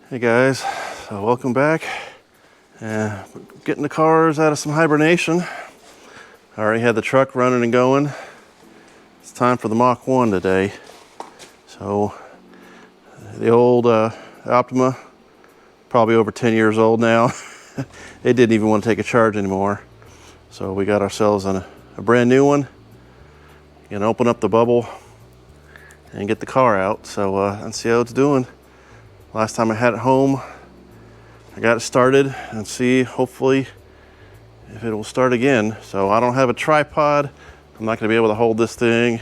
Hey guys, so welcome back. Getting the cars out of some hibernation. I already had the truck running and going. It's time for the Mach 1 today. So the old Optima, probably over 10 years old now. It didn't even want to take a charge anymore. So we got ourselves a brand new one. And open up the bubble and get the car out. So and see how it's doing. Last time I had it home, I got it started and see hopefully if it will start again. So I don't have a tripod. I'm not gonna be able to hold this thing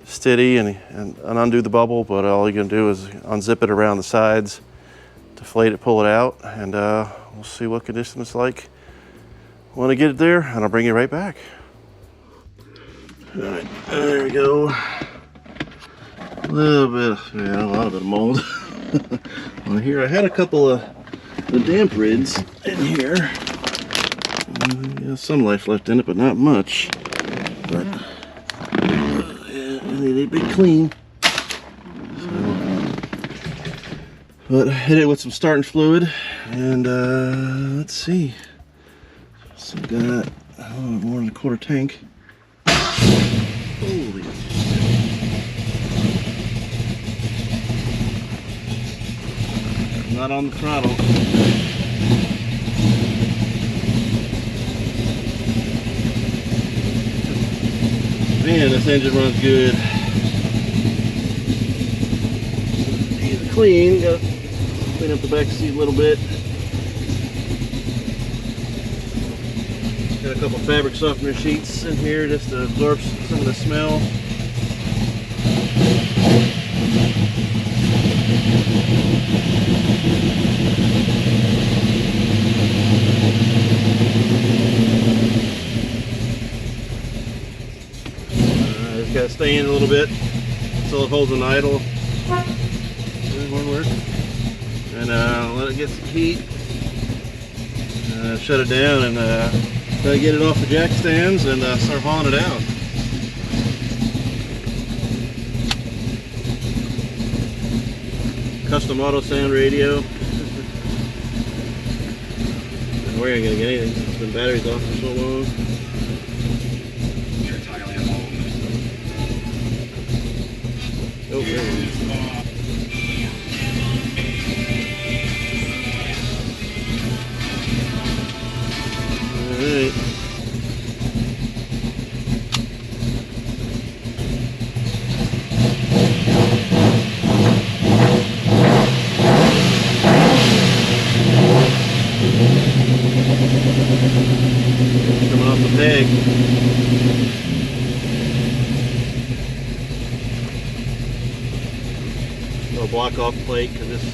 steady and undo the bubble, but all you're gonna do is unzip it around the sides, deflate it, pull it out, and we'll see what condition it's like when I get it there, and I'll bring you right back. All right, there we go. A lot of mold. On here, I had a couple of the damp rids in here. Some life left in it, but not much. But yeah, they need to be clean. So, but I hit it with some starting fluid, and let's see. So got more than a quarter tank. Holy. Not on the throttle. Man, this engine runs good. Easy clean. Got to clean up the back seat a little bit. Got a couple fabric softener sheets in here just to absorb some of the smell. Just gotta stay in a little bit until it holds an idle. One work. And let it get some heat. Shut it down and try to get it off the jack stands and start hauling it out. Custom auto sound radio. Where are you gonna get anything? It's been batteries off for so long. Oh, there it is. Alright. Coming off the peg. Little block off plate because this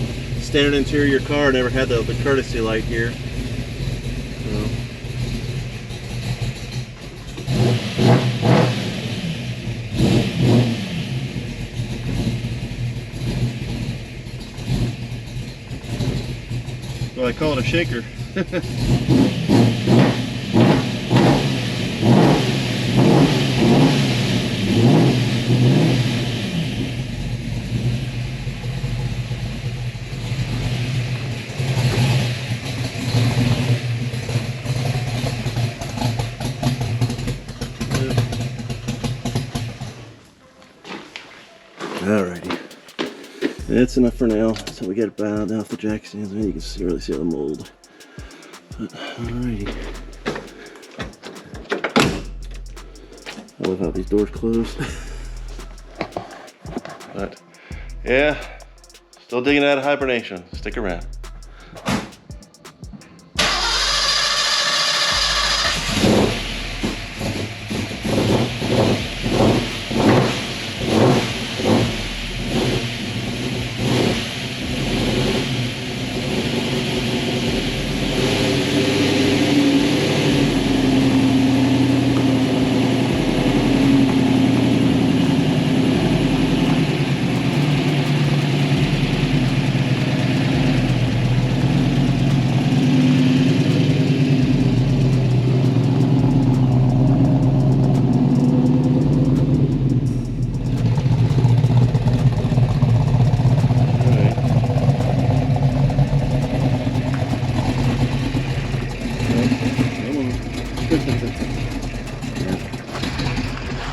standard interior car never had the courtesy light here. So. Well, I call it a shaker. Alrighty, that's enough for now. So we get it bound off the jack stands, and you can really see all the mold. But, alrighty. I love how these doors close. But yeah, still digging out of hibernation. Stick around.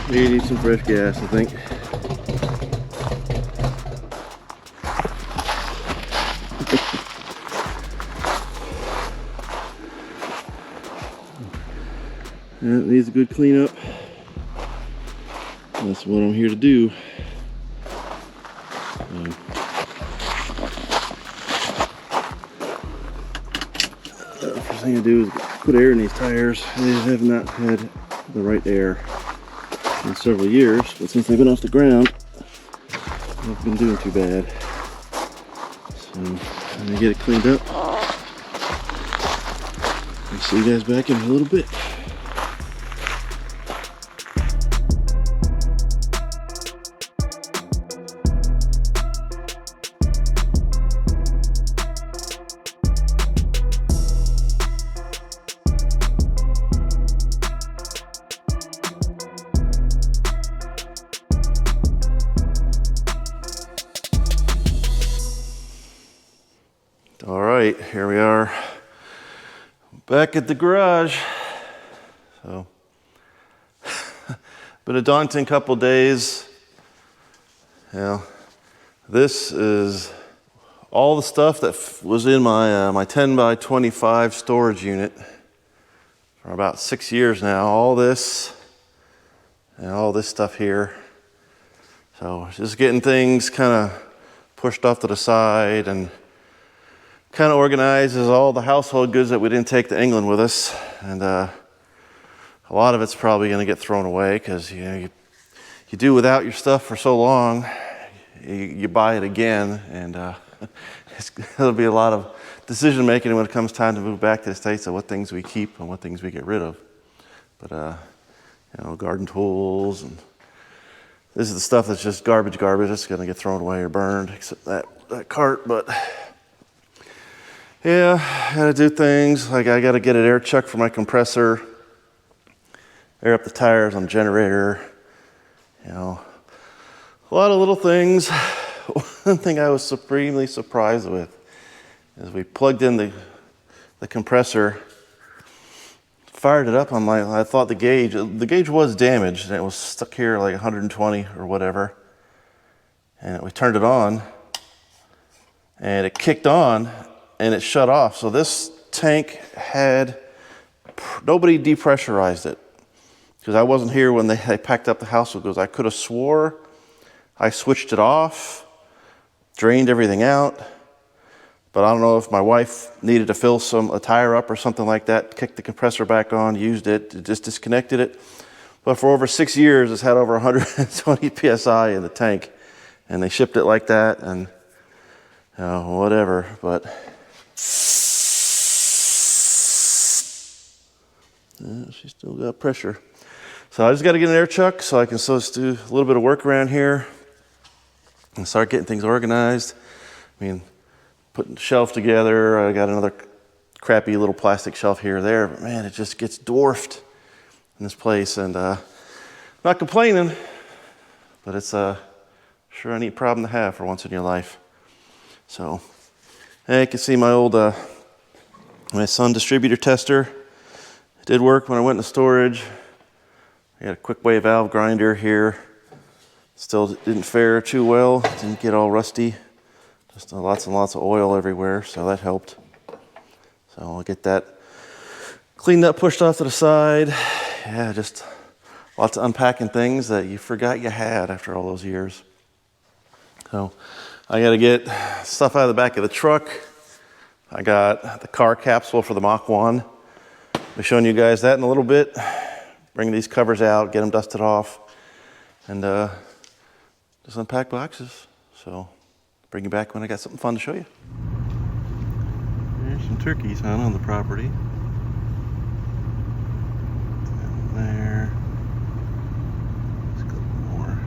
Maybe need some fresh gas, I think. It needs a good cleanup. That's what I'm here to do. First thing I do is put air in these tires. They have not had the right air in several years, but since they've been off the ground, I've been doing too bad. So I'm gonna get it cleaned up. I'll see you guys back in a little bit. All right, here we are back at the garage. So, been a daunting couple days. Yeah, this is all the stuff that was in my my 10 by 25 storage unit for about 6 years now. All this and all this stuff here. So just getting things kind of pushed off to the side and kind of organizes all the household goods that we didn't take to England with us, and a lot of it's probably going to get thrown away because you do without your stuff for so long. You buy it again, and there'll be a lot of decision making when it comes time to move back to the States of what things we keep and what things we get rid of. But garden tools, and this is the stuff that's just garbage. It's going to get thrown away or burned, except that cart, but. Yeah, I gotta do things like I gotta get an air check for my compressor, air up the tires on the generator, a lot of little things. One thing I was supremely surprised with is we plugged in the compressor, fired it up. I thought the gauge was damaged and it was stuck here like 120 or whatever, and we turned it on and it kicked on. And it shut off. So this tank nobody depressurized it. Because I wasn't here when they packed up the household goods. I could have swore I switched it off, drained everything out. But I don't know if my wife needed to fill a tire up or something like that, kicked the compressor back on, used it, just disconnected it. But for over 6 years, it's had over 120 PSI in the tank. And they shipped it like that, and whatever, but. Yeah, she's still got pressure. So I just got to get an air chuck so I can just do a little bit of work around here and start getting things organized. I mean, putting the shelf together. I got another crappy little plastic shelf here or there, but man, it just gets dwarfed in this place. And not complaining, but it's sure a neat problem to have for once in your life. So, hey, you can see my old my Sun Distributor Tester. It did work when I went into storage. I got a quick wave valve grinder here. Still didn't fare too well. Didn't get all rusty. Just lots and lots of oil everywhere, so that helped. So I'll get that cleaned up, pushed off to the side. Yeah, just lots of unpacking things that you forgot you had after all those years. So I got to get stuff out of the back of the truck. I got the car capsule for the Mach One. I'll be showing you guys that in a little bit. Bring these covers out, get them dusted off, and just unpack boxes. So bring you back when I got something fun to show you. There's some turkeys on the property. Down there. There's a couple more.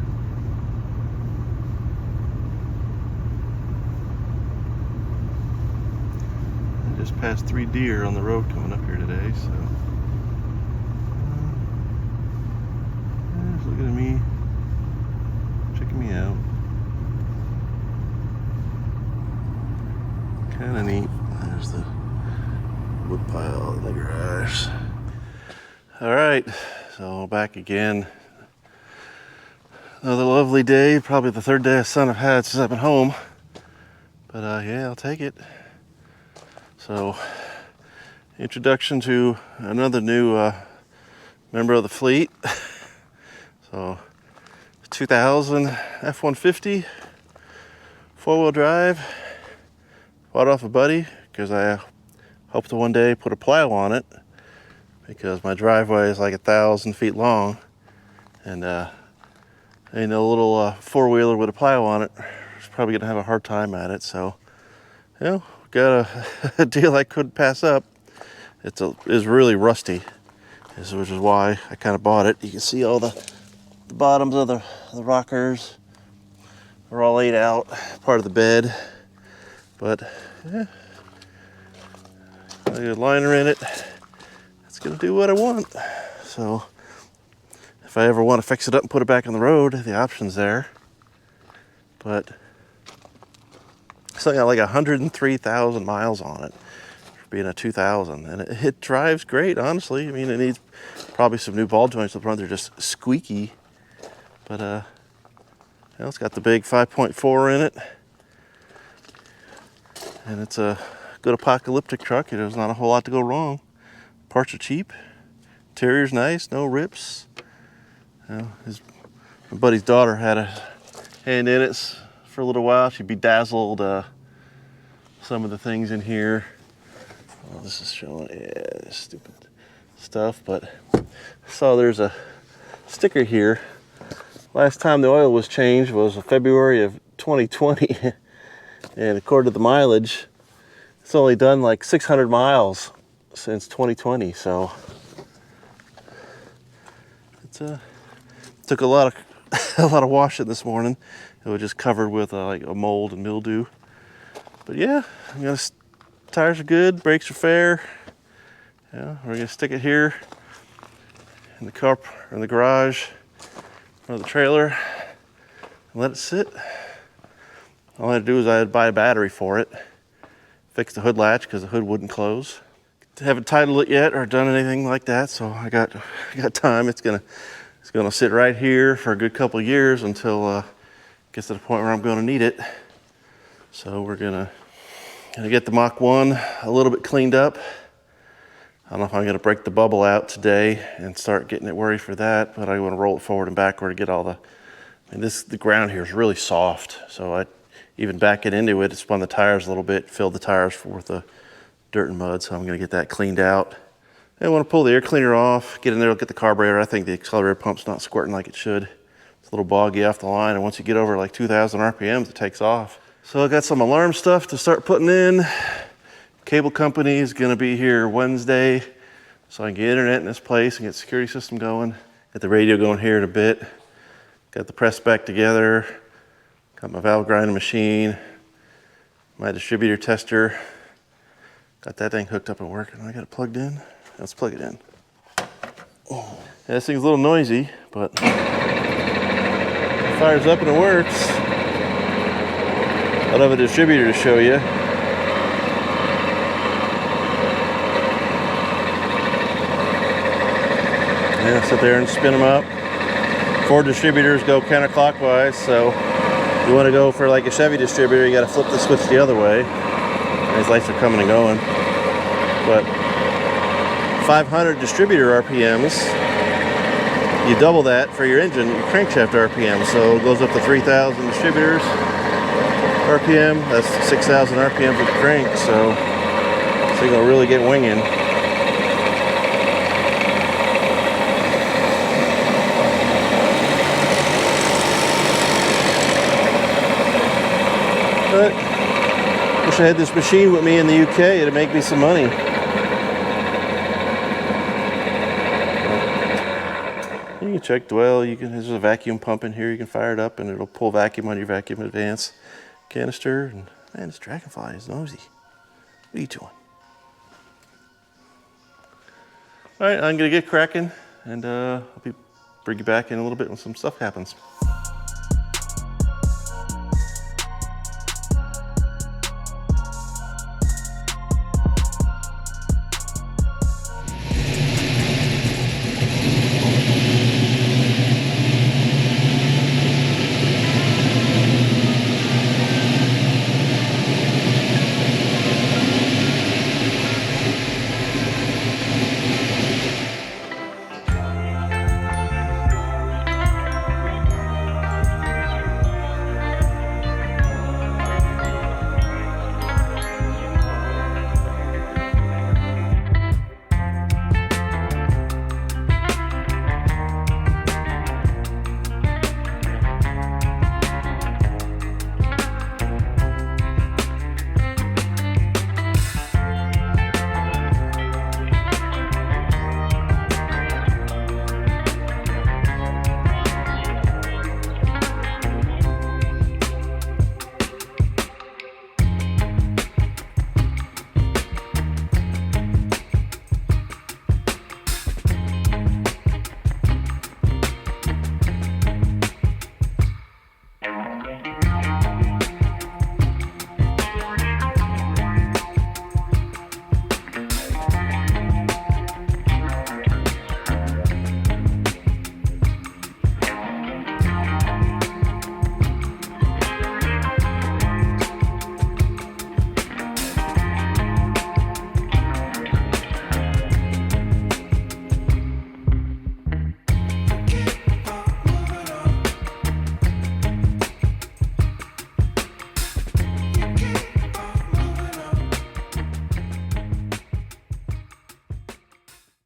I just passed 3 deer on the road coming up here today, so just looking at me, checking me out. Kind of neat. There's the wood pile in the garage. All right, so back again. Another lovely day, probably the third day of sun I've had since I've been home. But yeah, I'll take it. So, introduction to another new member of the fleet. So, 2000 F-150, four-wheel drive. Bought off a buddy because I hope to one day put a plow on it, because my driveway is like 1,000 feet long, and ain't a little four-wheeler with a plow on it is probably gonna have a hard time at it. So, you know, got a deal I couldn't pass up. It's really rusty, which is why I kind of bought it. You can see all the bottoms of the rockers are all laid out, part of the bed. But yeah, got a liner in it. It's gonna do what I want. So if I ever want to fix it up and put it back on the road, the option's there. But it's got like 103,000 miles on it for being a 2000, and it drives great, honestly. I mean, it needs probably some new ball joints up front. They're just squeaky. But you know, it's got the big 5.4 in it, and it's a good apocalyptic truck. There's not a whole lot to go wrong. Parts are cheap. Interior's nice, no rips. You know, my buddy's daughter had a hand in it for a little while. She bedazzled some of the things in here. Oh, this is showing, yeah, stupid stuff. But I saw there's a sticker here. Last time the oil was changed was February of 2020. And according to the mileage, it's only done like 600 miles since 2020. So it's took a lot of washing this morning. It was just covered with like a mold and mildew. But yeah, tires are good, brakes are fair. Yeah, we're gonna stick it here in the car, or in the garage, or the trailer, and let it sit. All I had to do is I had to buy a battery for it, fix the hood latch because the hood wouldn't close. I haven't titled it yet or done anything like that, so I got time. It's gonna sit right here for a good couple of years until it gets to the point where I'm gonna need it. So we're gonna get the Mach One a little bit cleaned up. I don't know if I'm gonna break the bubble out today and start getting it worried for that, but I want to roll it forward and backward to get all the. I mean, the ground here is really soft, so I even backing into it, it spun the tires a little bit, filled the tires with the dirt and mud. So I'm gonna get that cleaned out. I want to pull the air cleaner off, get in there, look at the carburetor. I think the accelerator pump's not squirting like it should. It's a little boggy off the line, and once you get over like 2,000 RPMs, it takes off. So I got some alarm stuff to start putting in. Cable company is gonna be here Wednesday, so I can get internet in this place and get the security system going. Get the radio going here in a bit. Got the press back together. Got my valve grinding machine, my distributor tester. Got that thing hooked up and working. I got it plugged in. Let's plug it in. Oh. Yeah, this thing's a little noisy, but it fires up and it works. I'll have a distributor to show you. Yeah, sit there and spin them up. 4 distributors go counterclockwise, so if you want to go for like a Chevy distributor, you got to flip the switch the other way. These lights are coming and going. But 500 distributor RPMs, you double that for your engine, your crankshaft RPM. So it goes up to 3,000 distributors RPM. That's 6,000 RPM for the crank. So you're gonna really get winging. But wish I had this machine with me in the UK. It'd make me some money. You can check dwell. There's a vacuum pump in here. You can fire it up and it'll pull vacuum on your vacuum advance canister. And man, this dragonfly is nosy. What are you doing? All right, I'm gonna get cracking, and I'll bring you back in a little bit when some stuff happens.